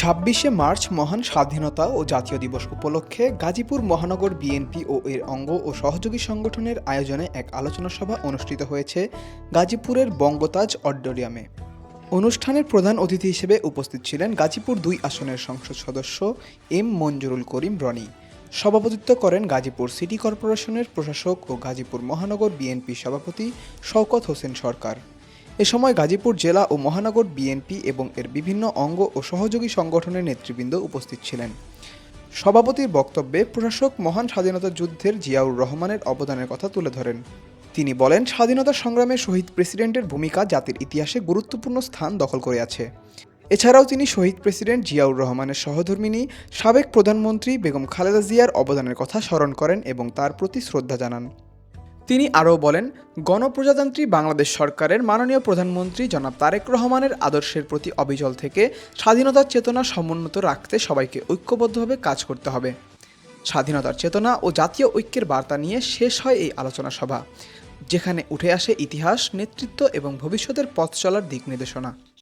২৬শে মার্চ মহান স্বাধীনতা ও জাতীয় দিবস উপলক্ষে গাজীপুর মহানগর বিএনপি ও এর অঙ্গ ও সহযোগী সংগঠনের আয়োজনে এক আলোচনা সভা অনুষ্ঠিত হয়েছে গাজীপুরের বঙ্গতাজ অডিটোরিয়ামে। অনুষ্ঠানের প্রধান অতিথি হিসেবে উপস্থিত ছিলেন গাজীপুর ২ আসনের সংসদ সদস্য এম মঞ্জুরুল করিম রনি। সভাপতিত্ব করেন গাজীপুর সিটি কর্পোরেশনের প্রশাসক ও গাজীপুর মহানগর বিএনপি সভাপতি শওকত হোসেন সরকার। এ সময় গাজীপুর জেলা ও মহানগর বিএনপি এবং এর বিভিন্ন অঙ্গ ও সহযোগী সংগঠনের নেতৃবৃন্দ উপস্থিত ছিলেন। সভাপতির বক্তব্যে প্রশাসক মহান স্বাধীনতা যুদ্ধের জিয়াউর রহমানের অবদানের কথা তুলে ধরেন। তিনি বলেন, স্বাধীনতা সংগ্রামে শহীদ প্রেসিডেন্টের ভূমিকা জাতির ইতিহাসে গুরুত্বপূর্ণ স্থান দখল করে আছে। এছাড়াও তিনি শহীদ প্রেসিডেন্ট জিয়াউর রহমানের সহধর্মিণী সাবেক প্রধানমন্ত্রী বেগম খালেদা জিয়ার অবদানের কথা স্মরণ করেন এবং তার প্রতি শ্রদ্ধা জানান। তিনি আরও বলেন, গণপ্রজাতন্ত্রী বাংলাদেশ সরকারের মাননীয় প্রধানমন্ত্রী জনাব তারেক রহমানের আদর্শের প্রতি অবিচল থেকে স্বাধীনতার চেতনা সমুন্নত রাখতে সবাইকে ঐক্যবদ্ধভাবে কাজ করতে হবে। স্বাধীনতার চেতনা ও জাতীয় ঐক্যের বার্তা নিয়ে শেষ হয় এই আলোচনা সভা, যেখানে উঠে আসে ইতিহাস, নেতৃত্ব এবং ভবিষ্যতের পথ চলার দিক নির্দেশনা।